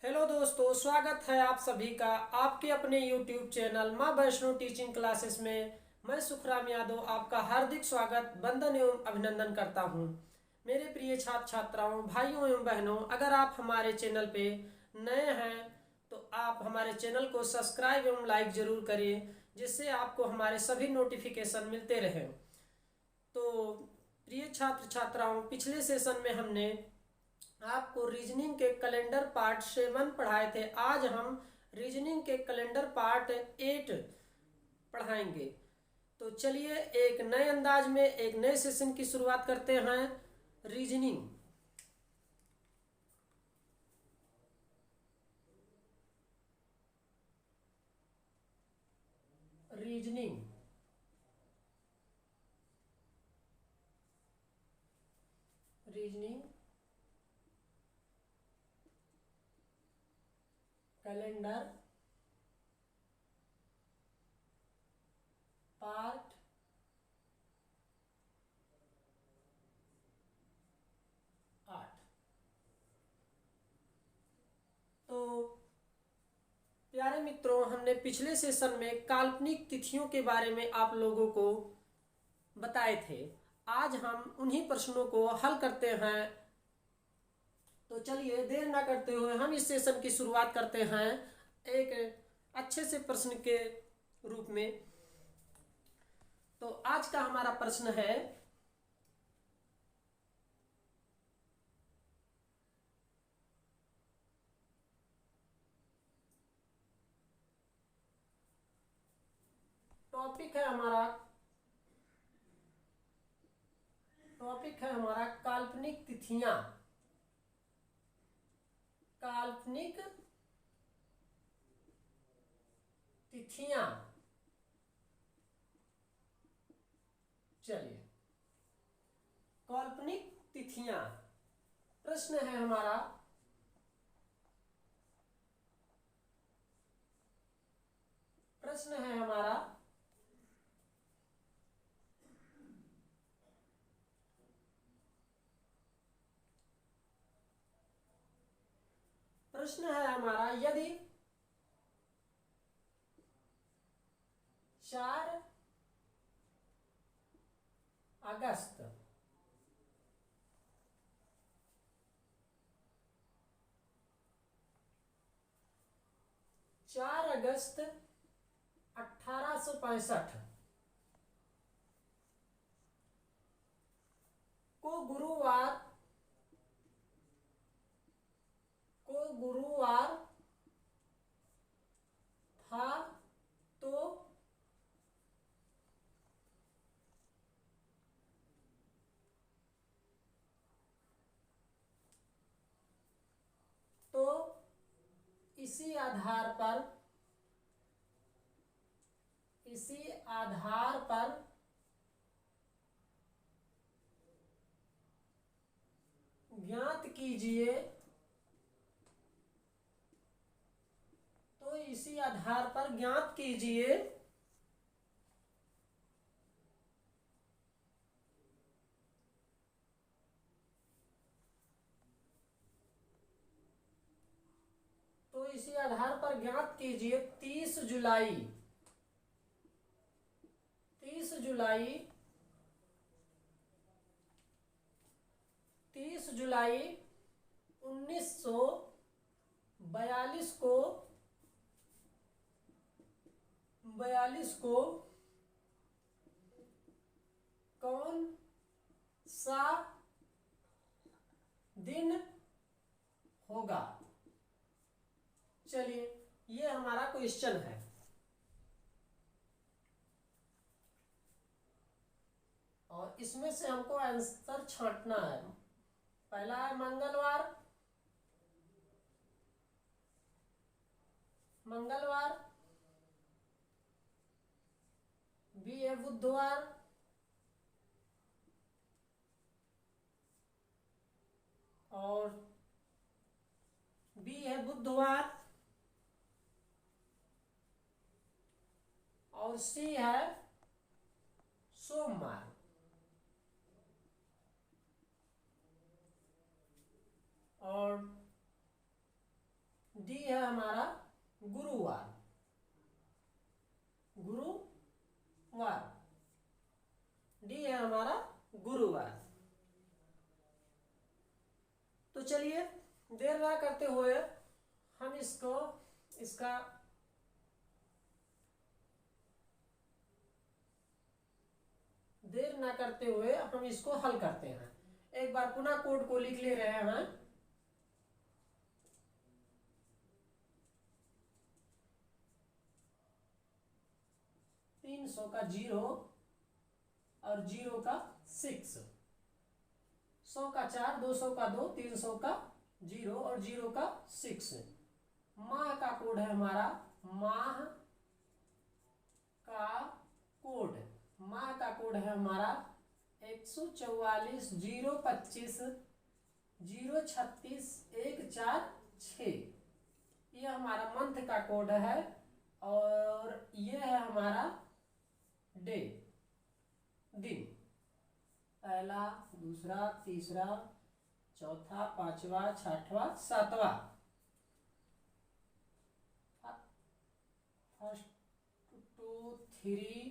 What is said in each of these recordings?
Hello दोस्तों, स्वागत है आप सभी का आपके अपने YouTube चैनल माँ वैष्णो टीचिंग क्लासेस में। मैं सुखराम यादव आपका हार्दिक स्वागत, वंदन एवं अभिनंदन करता हूँ। मेरे प्रिय छात्र छात्राओं, भाइयों एवं बहनों, अगर आप हमारे चैनल पे नए हैं तो आप हमारे चैनल को सब्सक्राइब एवं लाइक जरूर करिए, जिससे आपको हमारे सभी नोटिफिकेशन मिलते रहें। तो प्रिय छात्र छात्राओं, पिछले सेशन में हमने आपको रीजनिंग के कैलेंडर पार्ट 7 पढ़ाए थे। आज हम रीजनिंग के कैलेंडर पार्ट 8 पढ़ाएंगे। तो चलिए एक नए अंदाज में एक नए सेशन की शुरुआत करते हैं। Reasoning reasoning reasoning calendar part 8। तो प्यारे मित्रों, हमने पिछले सेशन में काल्पनिक तिथियों के बारे में आप लोगों को बताए थे। आज हम उन्हीं प्रश्नों को हल करते हैं। तो चलिए देर ना करते हुए हम इस सेशन की शुरुआत करते हैं एक अच्छे से प्रश्न के रूप में। तो आज का हमारा प्रश्न है, टॉपिक है हमारा काल्पनिक तिथियां। काल्पनिक तिथियां। चलिए, काल्पनिक तिथियां प्रश्न है हमारा। प्रश्न है हमारा यदि 4 अगस्त 1865 को गुरुवार था, तो तो इसी आधार पर ज्ञात कीजिए। तो इसी आधार पर ज्ञात कीजिए तो इसी आधार पर ज्ञात कीजिए 30 जुलाई 1942 को कौन सा दिन होगा। चलिए, ये हमारा क्वेश्चन है। और इसमें से हमको आंसर छांटना है। पहला है मंगलवार, बी है बुधवार, और बी है बुधवार, और सी है सोमवार। और डी है हमारा गुरुवार, गुरुवार, डी है हमारा गुरुवार। तो चलिए देर ना करते हुए हम इसका देर ना करते हुए हम इसको हल करते हैं। एक बार पुनः कोड को लिख ले रहे हैं। 300 का 0 और 0 का 6, 100 का 4, 200 का 2, 300 का 0 और 0 का 6। माह का कोड है हमारा, माह का कोड, माह का कोड है हमारा 144 025 036 146। ये हमारा मंथ का कोड है और ये है हमारा डे, दिन, पहला, दूसरा, तीसरा, चौथा, पांचवा, छठवा, सातवां। फर्स्ट 2 3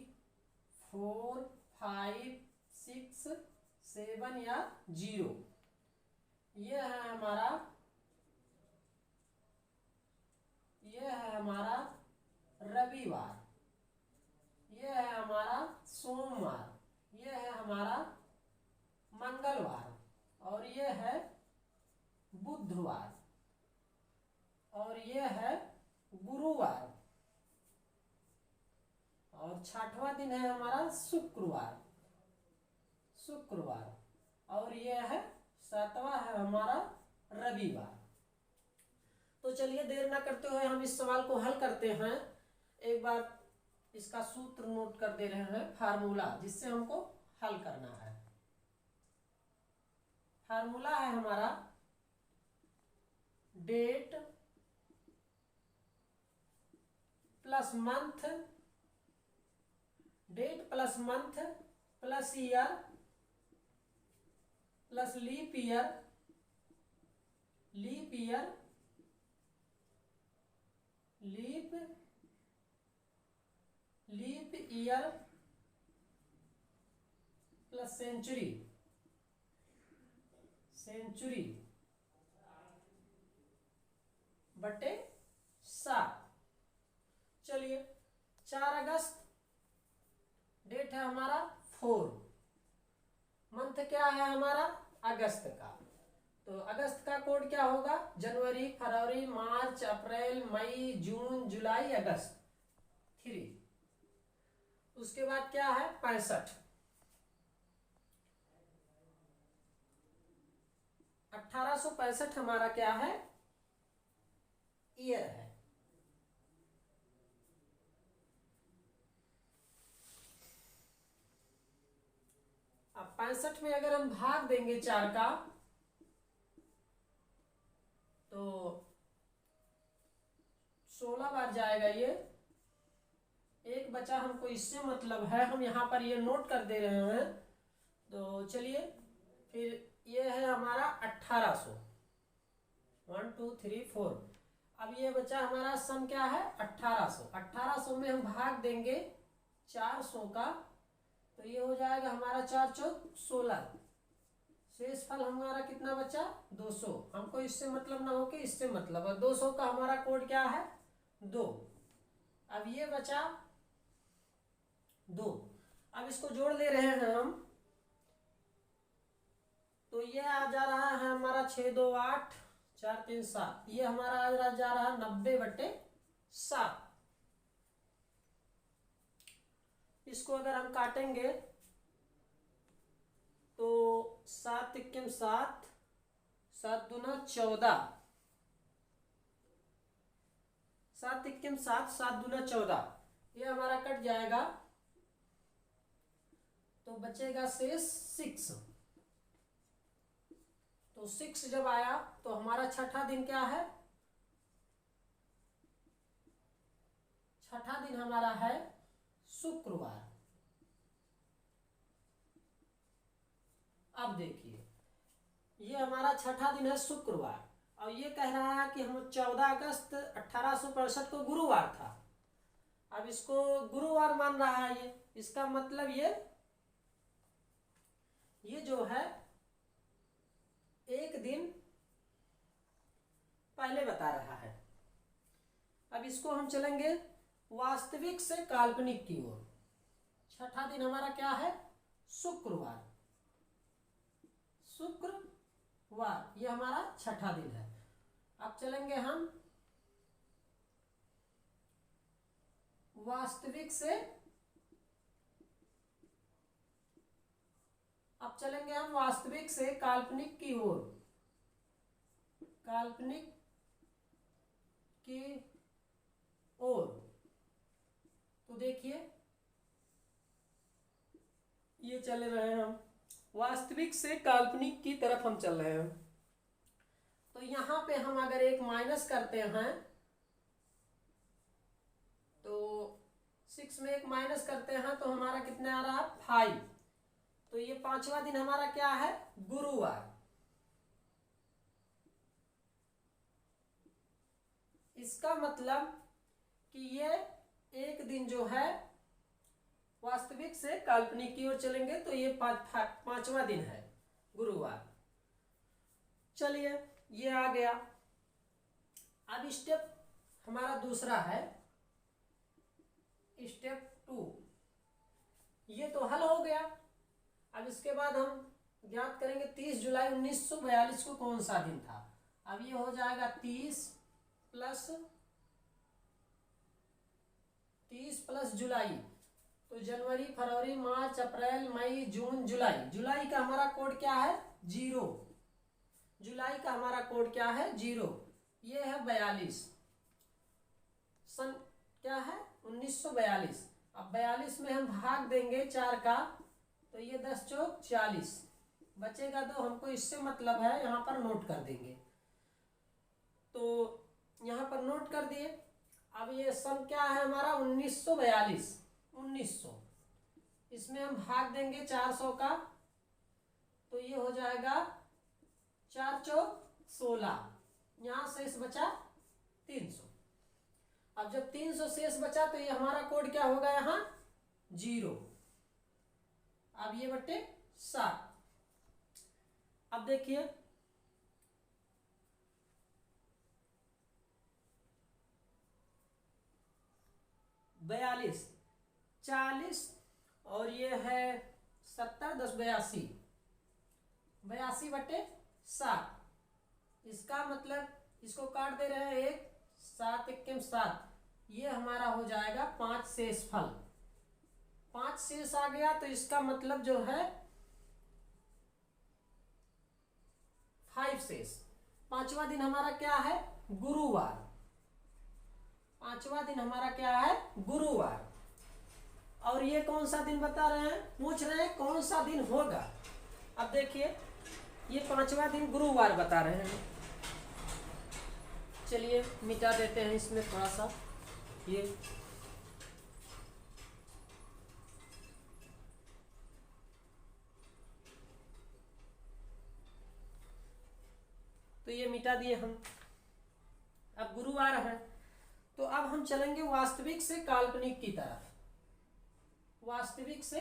4 5 6 7 या 0। ये है हमारा रविवार, ये है हमारा सोमवार, ये है हमारा मंगलवार और ये है बुधवार और ये है गुरुवार और छठवां दिन है हमारा शुक्रवार और ये है सातवां है हमारा रविवार। तो चलिए देर ना करते हुए हम इस सवाल को हल करते हैं। एक बार इसका सूत्र नोट कर दे रहे हैं, फार्मूला जिससे हमको हल करना है। फार्मूला है हमारा date plus month, date plus month plus year plus leap year plus century बटे 7। चलिए 4 अगस्त डेट है हमारा 4, मंथ क्या है हमारा अगस्त का। तो अगस्त का कोड क्या होगा, जनवरी, फरवरी, मार्च, अप्रैल, मई, जून, जुलाई, अगस्त, 3। उसके बाद क्या है 65, 1865 हमारा क्या है ईयर है। अब 65 में अगर हम भाग देंगे 4 का तो 16 बार जाएगा ये, एक बचा, हमको इससे मतलब है, हम यहाँ पर ये नोट कर दे रहे हैं। तो चलिए फिर ये है हमारा 1800, 1 2 3 4। अब ये बचा हमारा सन क्या है 1800 में हम भाग देंगे 400 का तो ये हो जाएगा हमारा 4 चौक 16, शेष फल हमारा कितना बचा 200। हमको इससे मतलब ना हो कि इससे मतलब है। 200 का हमारा कोड क्या है 2। अब ये बचा 2, अब इसको जोड़ ले रहे हैं हम, तो ये आ जा रहा है हमारा 6 2 8 4 3 7, ये हमारा आ जा रहा है 90/7। इसको अगर हम काटेंगे तो 7 तिक्किम 7, 7 दूना 14, 7 तिक्किम 7, 7 दूना 14, ये हमारा कट जाएगा तो बचेगा शेष 6। तो 6 जब आया तो हमारा छठा दिन क्या है, छठा दिन हमारा है शुक्रवार। अब देखिए ये हमारा छठा दिन है शुक्रवार। और ये कह रहा है कि हम 14 अगस्त 1865 को गुरुवार था। अब इसको गुरुवार मान रहा है ये, इसका मतलब ये जो है एक दिन पहले बता रहा है। अब इसको हम चलेंगे वास्तविक से काल्पनिक की ओर। छठा दिन हमारा क्या है? शुक्रवार। शुक्रवार ये हमारा छठा दिन है। अब चलेंगे हम वास्तविक से, अब चलेंगे हम वास्तविक से काल्पनिक की ओर। काल्पनिक की ओर तो देखिए ये चल रहे हैं हम वास्तविक से काल्पनिक की तरफ हम चल रहे हैं। तो यहां पे हम अगर एक माइनस करते हैं तो 6 में एक माइनस करते हैं तो हमारा कितना आ रहा है? 5। तो ये पांचवा दिन हमारा क्या है? गुरुवार। इसका मतलब कि ये एक दिन जो है वास्तविक से काल्पनिक की ओर चलेंगे तो ये पांचवा दिन है गुरुवार। चलिए ये आ गया। अब स्टेप हमारा दूसरा है, स्टेप 2। ये तो हल हो गया। अब इसके बाद हम ज्ञात करेंगे 30 जुलाई 1942 को कौन सा दिन था। अब ये हो जाएगा 30 प्लस जुलाई, तो जनवरी, फरवरी, मार्च, अप्रैल, मई, जून, जुलाई। जुलाई का हमारा कोड क्या है? 0। जुलाई का हमारा कोड क्या है? 0। ये है 42। सन क्या है? 1942। अब 42 में हम भाग देंगे 4 का तो ये 10 चौक 40 बचेगा। तो हमको इससे मतलब है, यहाँ पर नोट कर देंगे। तो यहाँ पर नोट कर दिए। अब ये सन क्या है हमारा? 1942। 1900 इसमें हम भाग देंगे 400 का तो ये हो जाएगा 4 चौक 16। यहाँ शेष बचा 300। अब जब 300 शेष बचा तो ये हमारा कोड क्या होगा? यहाँ 0। अब ये बटे 7। अब देखिए 42, 40 और ये है 70, 10 82, 82 बटे 7। इसका मतलब इसको काट दे रहे हैं 1, 7 1 7। ये हमारा हो जाएगा 5 शेष फल। 5 शेष आ गया तो इसका मतलब जो है 5 शेष। पांचवा दिन हमारा क्या है? गुरुवार। पांचवा दिन हमारा क्या है? गुरुवार। और ये कौन सा दिन बता रहे हैं? पूछ रहे हैं कौन सा दिन होगा। अब देखिए ये पांचवा दिन गुरुवार बता रहे हैं। चलिए मिटा देते हैं इसमें थोड़ा सा ये। तो ये मिटा दिए हम। अब गुरुवार है तो अब हम चलेंगे वास्तविक से काल्पनिक की तरफ। वास्तविक से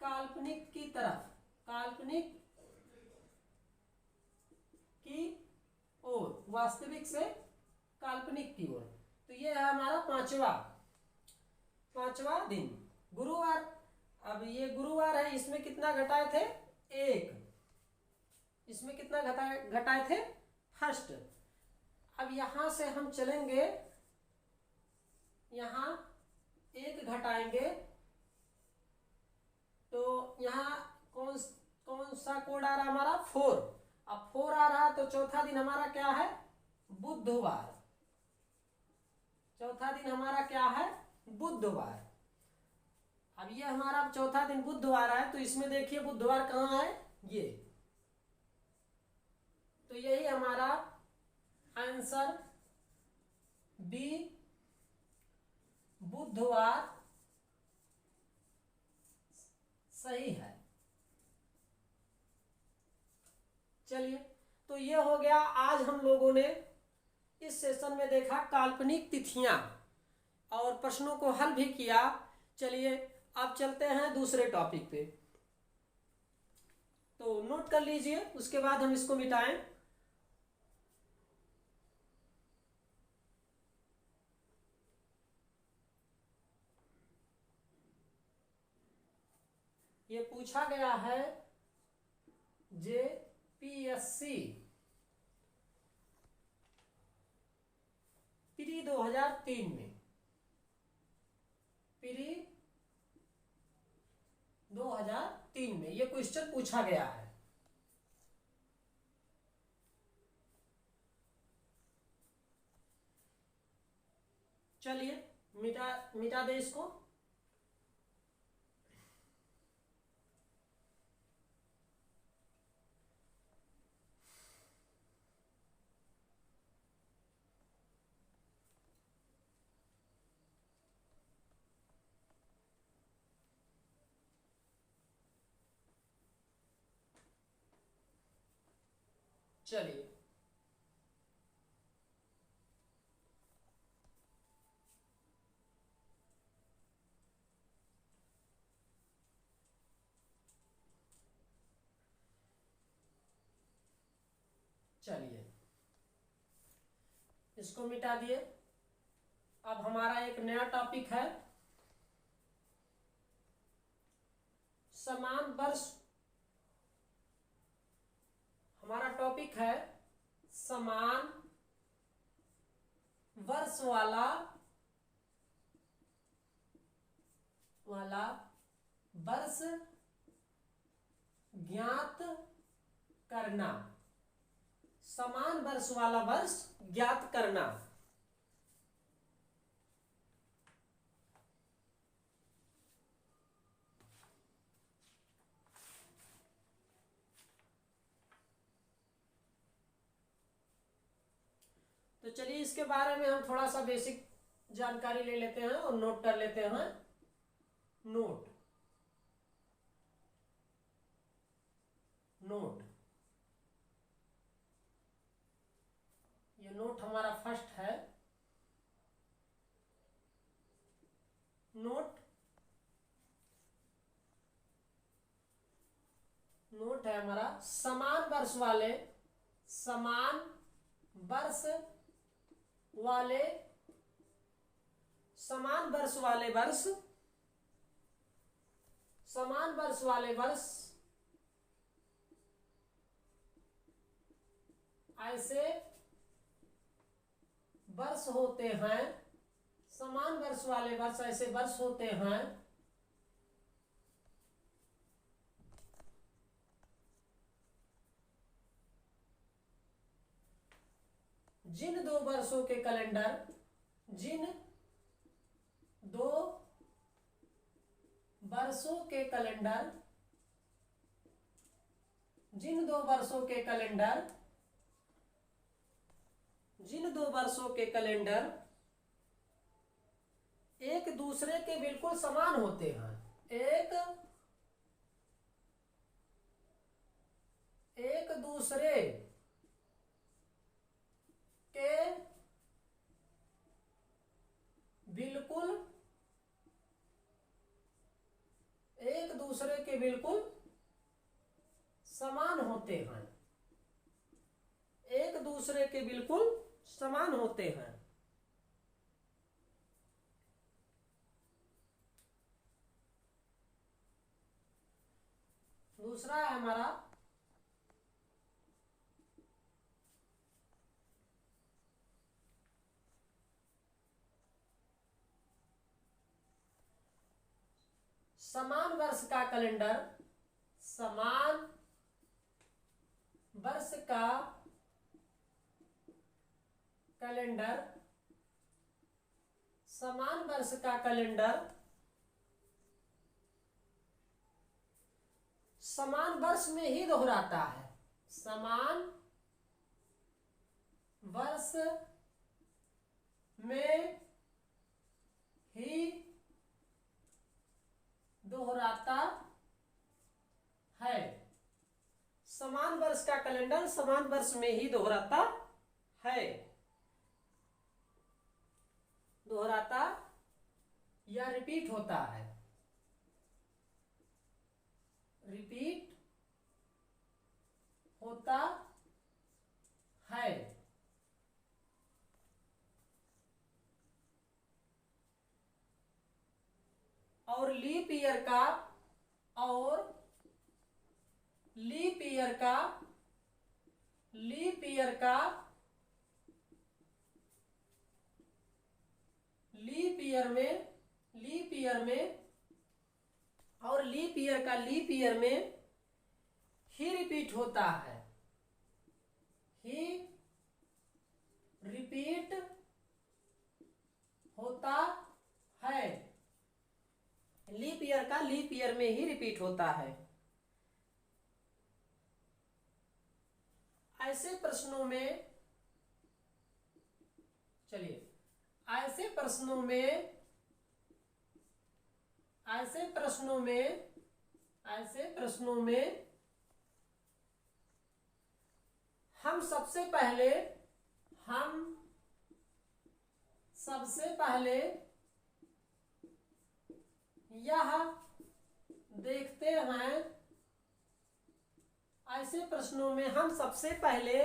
काल्पनिक की तरफ, काल्पनिक की ओर, वास्तविक से काल्पनिक की ओर। तो ये है हमारा पांचवा दिन गुरुवार। अब ये गुरुवार है, इसमें कितना घटाए थे? 1। इसमें कितना घटाए थे? फर्स्ट। अब यहां से हम चलेंगे, यहां 1 घटाएंगे तो यहाँ कौन सा कोड आ रहा हमारा? 4। अब 4 आ रहा तो चौथा दिन हमारा क्या है? बुधवार। चौथा दिन हमारा क्या है? बुधवार। अब ये हमारा चौथा दिन बुधवार है तो इसमें देखिए बुधवार कहाँ है? ये। तो यही हमारा आंसर बी, बुधवार सही है। ये हो गया, आज हम लोगों ने इस सेशन में देखा काल्पनिक तिथियां और प्रश्नों को हल भी किया। चलिए अब चलते हैं दूसरे टॉपिक पे। तो नोट कर लीजिए, उसके बाद हम इसको मिटाएं। ये पूछा गया है JPSC प्री 2003 में, प्री 2003 में ये क्वेश्चन पूछा गया है। चलिए मिटा दे इसको। चलिए चलिए इसको मिटा दिए। अब हमारा एक नया टॉपिक है समान वर्ष। हमारा टॉपिक है समान वर्ष वाला वर्ष ज्ञात करना। समान वर्ष वाला वर्ष ज्ञात करना। तो चलिए इसके बारे में हम थोड़ा सा बेसिक जानकारी ले लेते हैं और नोट कर लेते हैं। नोट ये नोट हमारा फर्स्ट है। नोट है हमारा समान वर्ष वाले वर्ष ऐसे वर्ष होते हैं। समान वर्ष वाले वर्ष ऐसे वर्ष होते हैं जिन दो वर्षों के कैलेंडर एक दूसरे के बिल्कुल समान होते हैं। एक दूसरे के बिल्कुल समान होते हैं। एक दूसरे के बिल्कुल समान होते हैं। दूसरा है हमारा समान वर्ष का कैलेंडर। समान वर्ष का कैलेंडर समान वर्ष में ही दोहराता है। समान वर्ष में ही दोहराता है। समान वर्ष वर्ष का कैलेंडर समान वर्ष में ही दोहराता है, दोहराता या रिपीट होता है, रिपीट होता है। और लीप ईयर का, और लीप ईयर का, लीप ईयर का, लीप ईयर में, लीप ईयर में, और लीप ईयर का लीप ईयर में ही रिपीट होता है, ही रिपीट होता है। लीप ईयर का लीप ईयर में ही रिपीट होता है। ऐसे प्रश्नों में, चलिए, ऐसे प्रश्नों में, ऐसे प्रश्नों में, ऐसे प्रश्नों में हम सबसे पहले, हम सबसे पहले यह देखते हैं, ऐसे प्रश्नों में हम सबसे पहले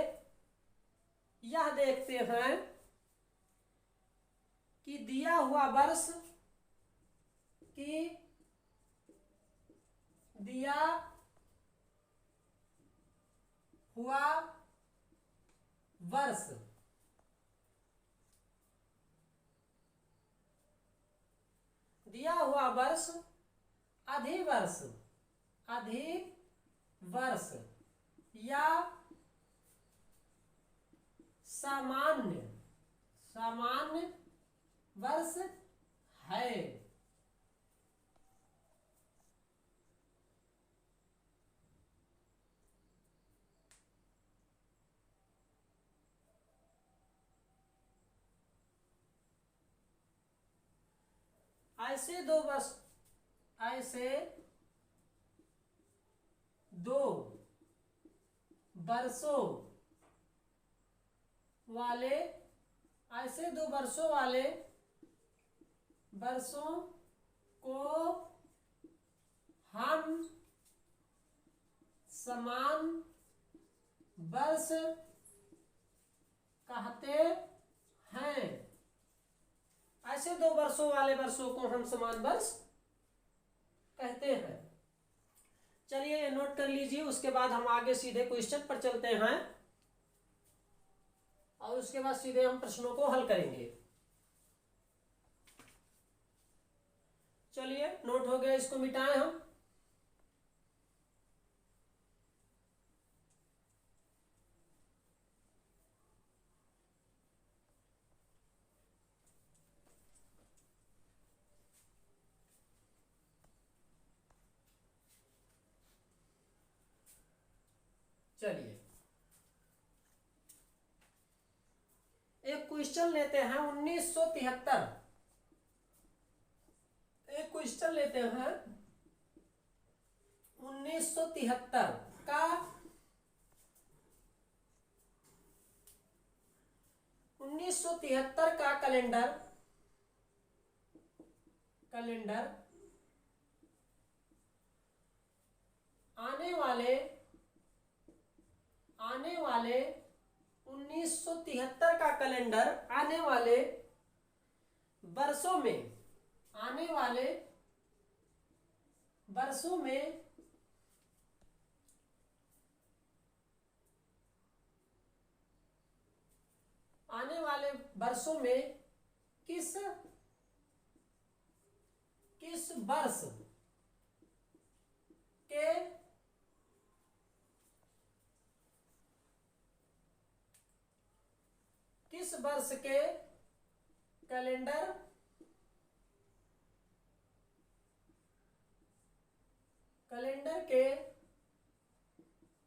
यह देखते हैं कि दिया हुआ वर्ष, कि दिया हुआ वर्ष दिया हुआ वर्ष अधिवर्ष, अधिवर्ष या सामान्य, सामान्य वर्ष है। ऐसे दो वर्ष, ऐसे दो वर्षों वाले, ऐसे दो वर्षों वाले वर्षों को हम समान वर्ष कहते हैं। ऐसे दो वर्षों वाले वर्षों को हम समान वर्ष कहते हैं। चलिए ये नोट कर लीजिए, उसके बाद हम आगे सीधे क्वेश्चन पर चलते हैं और उसके बाद सीधे हम प्रश्नों को हल करेंगे। चलिए नोट हो गया, इसको मिटाएं हम। चलिए एक क्वेश्चन लेते हैं 1973, एक क्वेश्चन लेते हैं 1973 का, 1973 का कैलेंडर, कैलेंडर आने वाले 1973 का कैलेंडर आने वाले वर्षों में, आने वाले वर्षों में आने वाले वर्षों में किस किस वर्ष के किस वर्ष के कैलेंडर के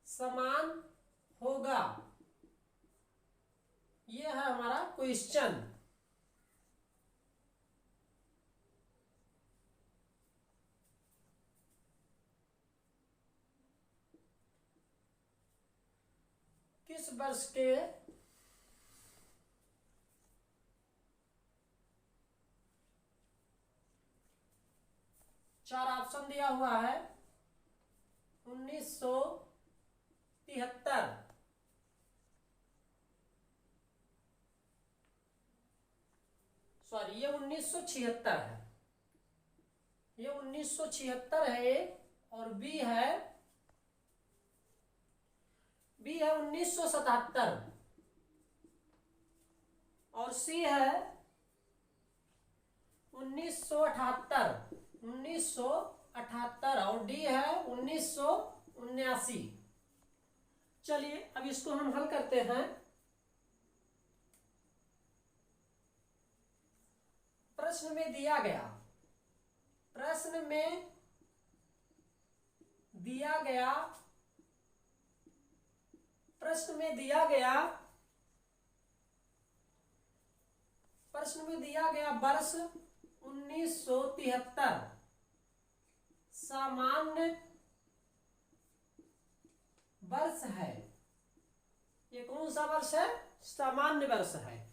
समान होगा, ये है हमारा क्वेश्चन। 19 वर्ष के चार ऑप्शन दिया हुआ है। 1973, सॉरी ये 1976 है, ये 1976 है। और बी है 1977 और सी है 1978 और डी है 1979। चलिए अब इसको हम हल करते हैं। प्रश्न में दिया गया वर्ष 1973 सामान्य वर्ष है। ये कौन सा वर्ष है? सामान्य वर्ष है।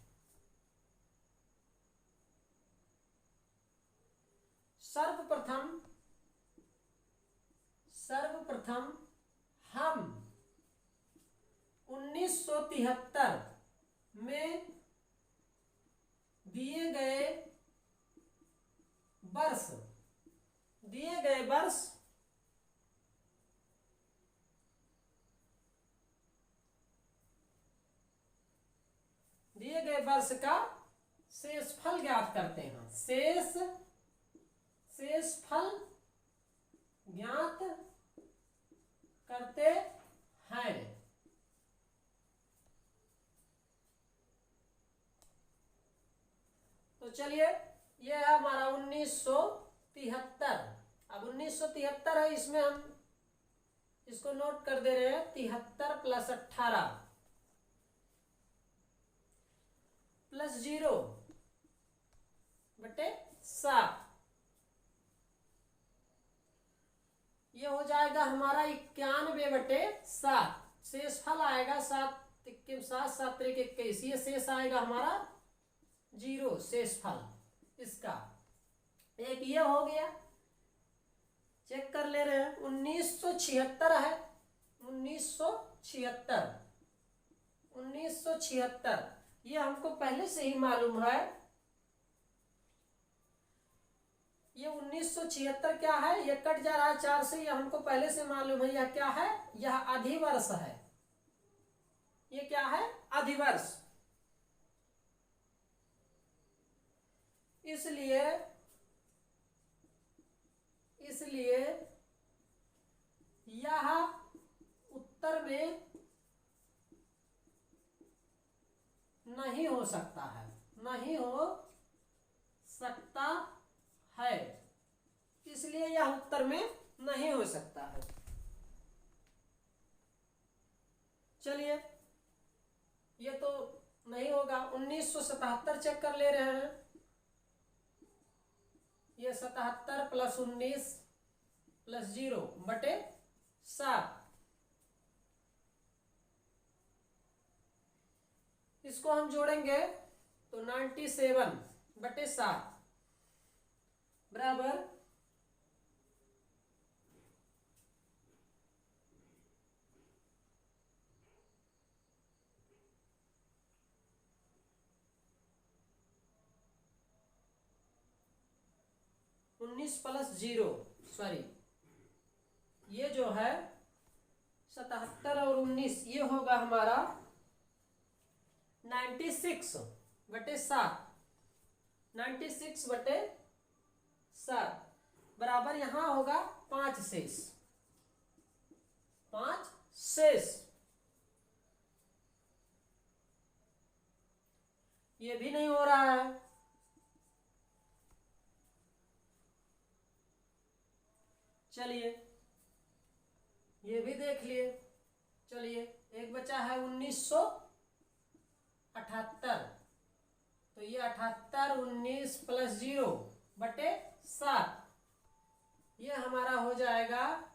सर्वप्रथम हम 1973 में दिए गए वर्ष का शेषफल ज्ञात करते हैं। शेषफल ज्ञात करते हैं। तो चलिए ये है हमारा 1973। अब 1973 है, इसमें हम इसको नोट कर दे रहे हैं 73 + 18 + 0 बटे 7। ये हो जाएगा हमारा 91 बटे 7। शेषफल आएगा 7 × 7 7 × 21। ये शेष आएगा हमारा 0 शेषफल इसका। एक ये हो गया, चेक कर ले रहे हैं। 1976 है, 1976 ये हमको पहले से ही मालूम है। ये 1976 क्या है? ये कट जा रहा है 4 से, ये हमको पहले से मालूम है। यह क्या है? यह अधिवर्ष है। ये क्या है? अधिवर्ष। इसलिए यह उत्तर में नहीं हो सकता है, इसलिए यह उत्तर में नहीं हो सकता है। चलिए ये तो नहीं होगा। 1977 चेक कर ले रहे हैं। ये 77 + 19 + 0 बटे 7। इसको हम जोड़ेंगे तो 97 बटे 7 बराबर 19 + 0, सॉरी ये जो है 77 और 19 ये होगा हमारा 96 बटे 7। 96 बटे 7 बराबर यहां होगा 5 शेष। ये भी नहीं हो रहा है। चलिए ये भी देख लिए। चलिए एक बचा है 1978। तो ये 78 19 + 0 बटे 7 ये हमारा हो जाएगा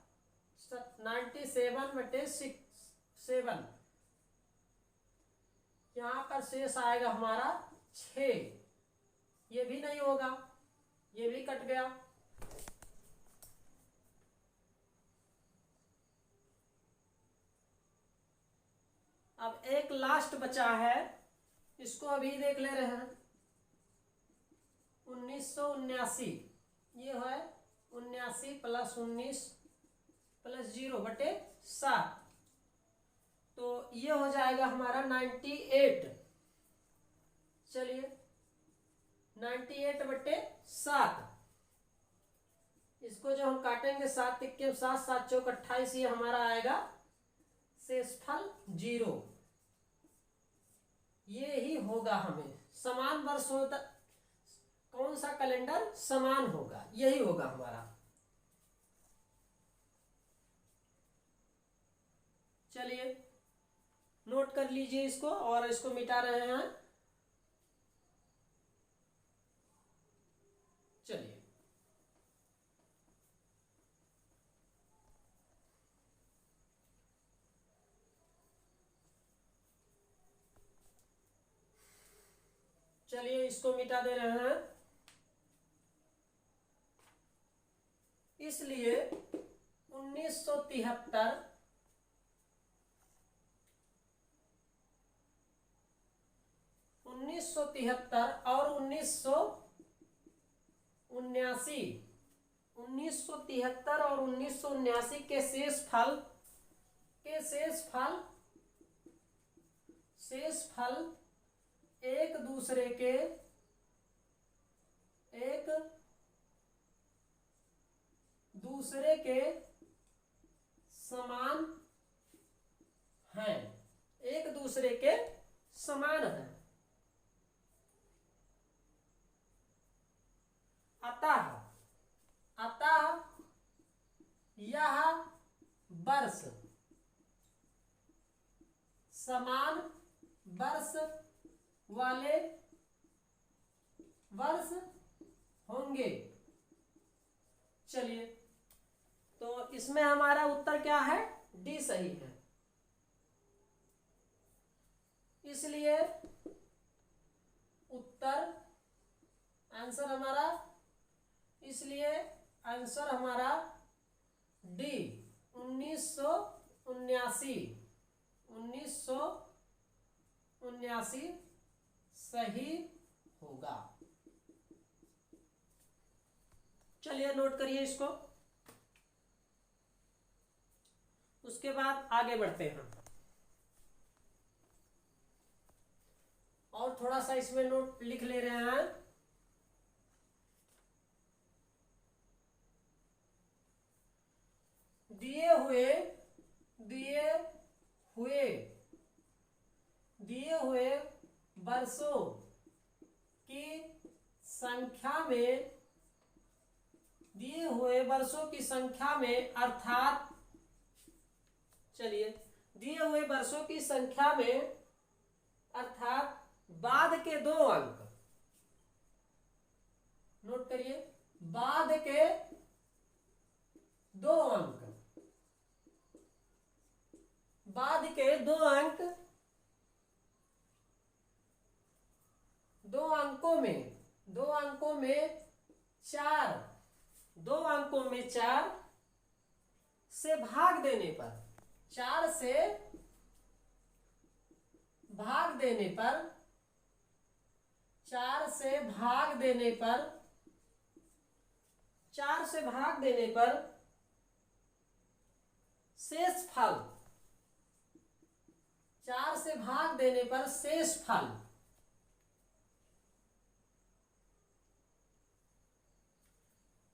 97 बटे 7। यहाँ पर शेष आएगा हमारा 6। ये भी नहीं होगा, ये भी कट गया। अब एक लास्ट बचा है, इसको अभी देख ले रहे हैं। 1979, ये है 79 + 19 + 0/7, तो ये हो जाएगा हमारा 98। चलिए 98/7, इसको जो हम काटेंगे 7 × 7 7 × 28, ये हमारा आएगा शेषफल 0। ये ही होगा हमें समान वर्षों तक कौन सा कैलेंडर समान होगा, यही होगा हमारा। चलिए नोट कर लीजिए इसको, और इसको मिटा रहे हैं। चलिए चलिए इसको मिटा दे रहे हैं। इसलिए 1973 और 1979 और 1979 के शेषफल एक दूसरे के समान हैं, एक दूसरे के समान हैं। अतः यह वर्ष समान वर्ष वाले वर्ष होंगे। चलिए तो इसमें हमारा उत्तर क्या है? डी सही है। इसलिए आंसर हमारा डी 1979 सही होगा। चलिए नोट करिए इसको। उसके बाद आगे बढ़ते हैं और थोड़ा सा इसमें नोट लिख ले रहे हैं। दिए हुए वर्षों की संख्या में अर्थात बाद के 2 अंक, नोट करिए, बाद के 2 अंक, दो अंकों में 4 से भाग देने पर 4 से भाग देने पर शेषफल 4 से भाग देने पर शेषफल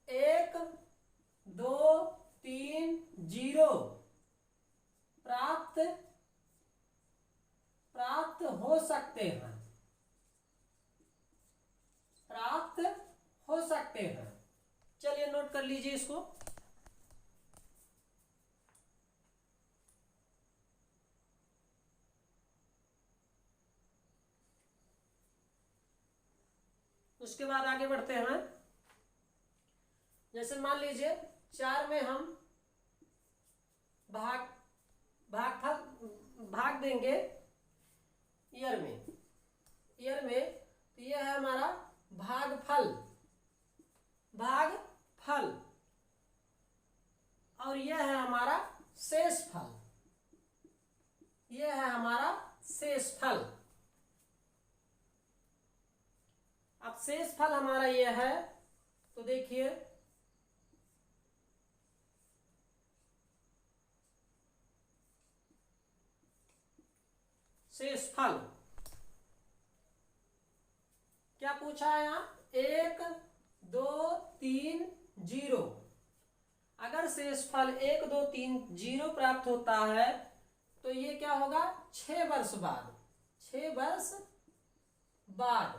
1 2 3 0 प्राप्त हो सकते हैं। चलिए नोट कर लीजिए इसको। उसके बाद आगे बढ़ते हैं। जैसे मान लीजिए 4 में हम भाग देंगे ईयर में, है हमारा शेष फल, ये है हमारा शेष फल। अब शेष फल हमारा ये है, तो देखिए शेष फल क्या पूछा है यहाँ, 1 2 3 0। अगर शेषफल 1 2 3 0 प्राप्त होता है तो ये क्या होगा, 6 वर्ष बाद, 6 वर्ष बाद,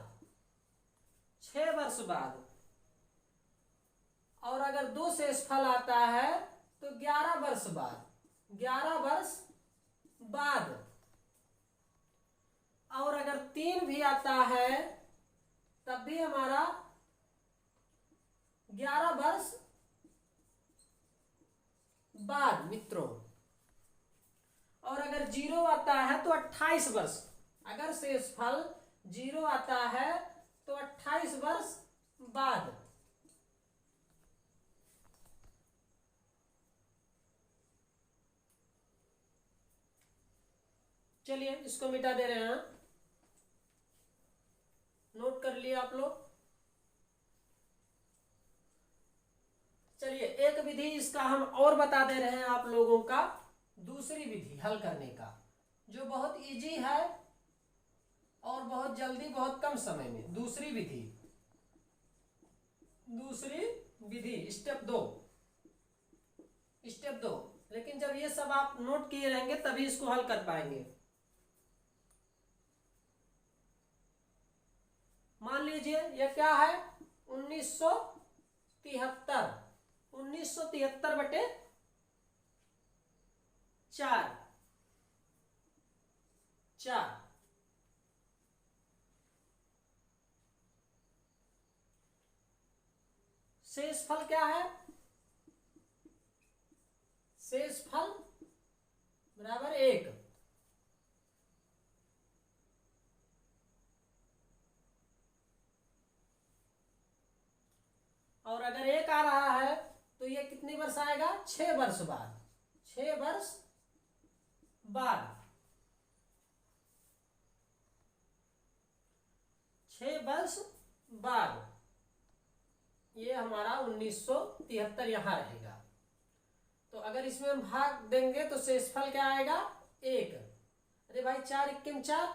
6 वर्ष बाद। और अगर 2 शेषफल आता है तो 11 वर्ष बाद, 11 वर्ष बाद। और अगर 3 भी आता है तब भी हमारा 11 वर्ष बाद मित्रों। और अगर 0 आता है तो 28 वर्ष, अगर शेषफल 0 आता है तो 28 वर्ष बाद। चलिए इसको मिटा दे रहे हैं, नोट कर लिए आप लोग। चलिए एक विधि इसका हम और बता दे रहे हैं आप लोगों का, दूसरी विधि हल करने का, जो बहुत इजी है और बहुत जल्दी, बहुत कम समय में। दूसरी विधि, दूसरी विधि स्टेप 2, स्टेप 2। लेकिन जब ये सब आप नोट किए रहेंगे तभी इसको हल कर पाएंगे। मान लीजिए ये क्या है, 1973, 1973 बटे 4, 4। शेषफल क्या है, शेषफल बराबर 1। और अगर 1 आ रहा है तो ये कितनी वर्ष आएगा, 6 वर्ष बाद, 6 वर्ष बाद, 6 वर्ष बाद। ये हमारा 1973 यहां रहेगा। तो अगर इसमें हम भाग देंगे तो शेषफल क्या आएगा, 1। अरे भाई 4 1 4,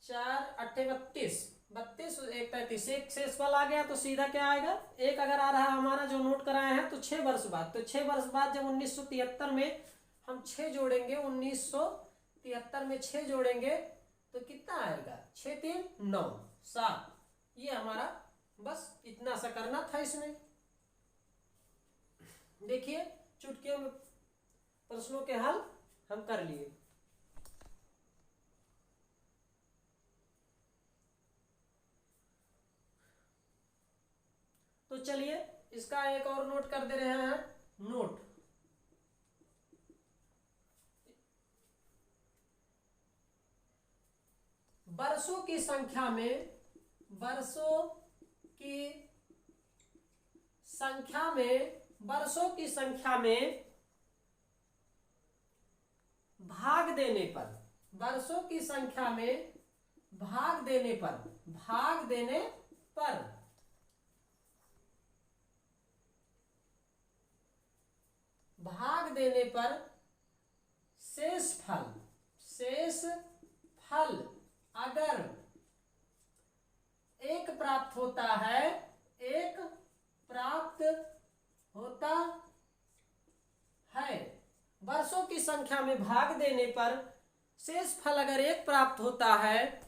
4 8 32, 32 1 33, एक शेषफल आ गया तो सीधा क्या आएगा, 1 अगर आ रहा है हमारा जो नोट कराए हैं तो 6 वर्ष बाद। तो 6 वर्ष बाद जब 1973 में हम 6 जोड़ेंगे, 1973 में 6 जोड़ेंगे तो कितना आएगा, 6 3 9 7। ये हमारा बस इतना सा करना था इसमें। देखिए चुटकियों में प्रश्नों के हल हम कर लिए। तो चलिए इसका एक और नोट कर दे रहे हैं, नोट। वर्षों की संख्या में, वर्षों की संख्या में, वर्षों की संख्या में भाग देने पर, वर्षों की संख्या में भाग देने पर, भाग देने पर भाग देने पर शेषफल, शेषफल अगर 1 प्राप्त होता है, 1 प्राप्त होता है, वर्षों की संख्या में भाग देने पर शेषफल अगर 1 प्राप्त होता है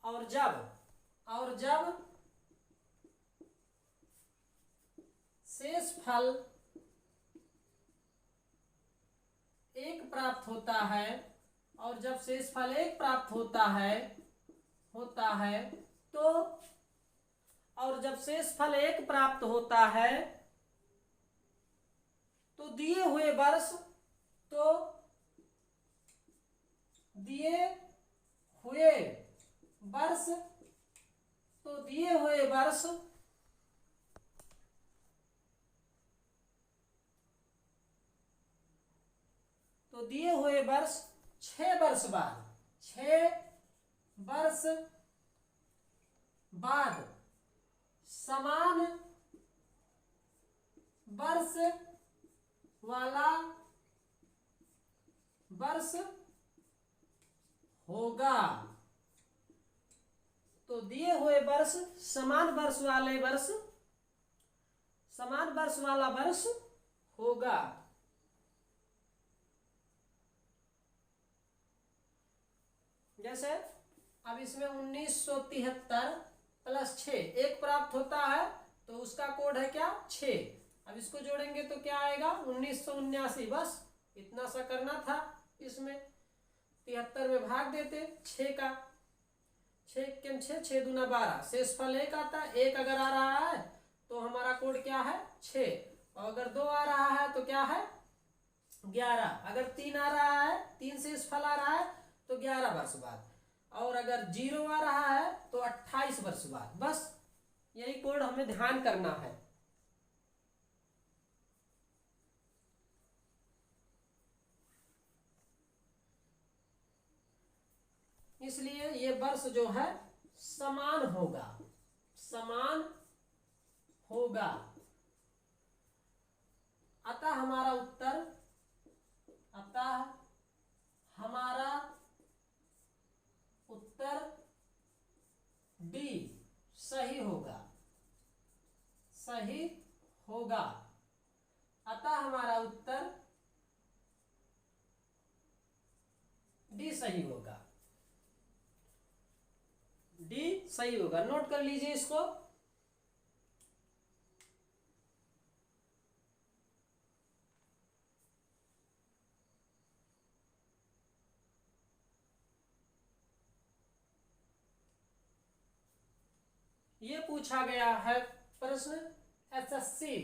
और जब शेषफल 1 प्राप्त होता है, और जब शेषफल 1 प्राप्त होता है तो, और जब शेषफल 1 प्राप्त होता है तो दिए हुए वर्ष, तो दिए हुए वर्ष, तो दिए हुए वर्ष तो दिए हुए वर्ष 6 वर्ष बाद, 6 वर्ष बाद समान वर्ष वाला वर्ष होगा। तो दिए हुए वर्ष समान वर्ष वाले वर्ष, समान वर्ष वाला वर्ष होगा। जैसे अब इसमें 1973 प्लस 6 एक प्राप्त होता है, तो उसका कोड है क्या 6। अब इसको जोड़ेंगे तो क्या आएगा 1979, बस इतना सा करना था। इसमें 73 में भाग देते 6 का, 6 6 दूना 12, शेष फल 1 आता है। 1 अगर आ रहा है तो हमारा कोड क्या है 6, और अगर 2 आ रहा है तो क्या है 11। अगर 3 आ रहा है, 3 शेष फल आ रहा है तो 11 वर्ष बाद, और अगर 0 आ रहा है तो 28 वर्ष बाद। बस यही कोड हमें ध्यान करना है। इसलिए ये वर्ष जो है समान होगा, समान होगा। अतः हमारा उत्तर, अतः हमारा उत्तर डी सही होगा, सही होगा। अतः हमारा उत्तर डी सही होगा, डी सही होगा। नोट कर लीजिए इसको। ये पूछा गया है प्रश्न एसएससी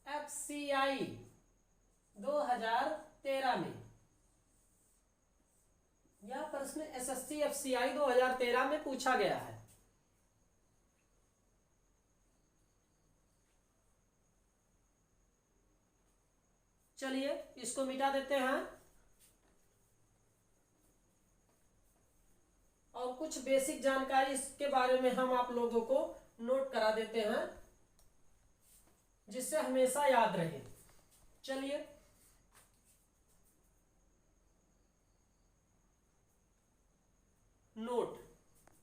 एफसीआई 2013 में। यह प्रश्न एसएससी एफसीआई 2013 में पूछा गया है। चलिए इसको मिटा देते हैं और कुछ बेसिक जानकारी इसके बारे में हम आप लोगों को नोट करा देते हैं, जिससे हमेशा याद रहे। चलिए नोट,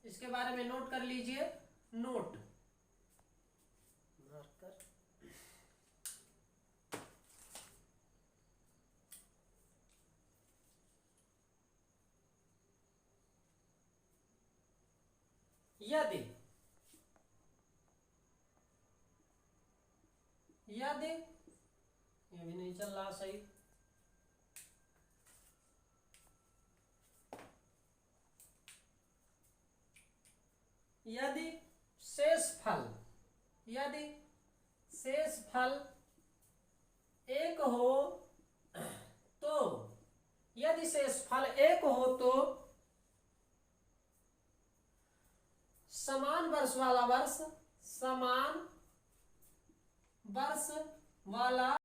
इसके बारे में नोट कर लीजिए। नोट यदि यदि ये भी नहीं चल रहा सही। यदि शेष फल, यदि शेष फल 1 हो तो, यदि शेष फल 1 हो तो समान वर्ष वाला वर्ष, समान वर्ष वाला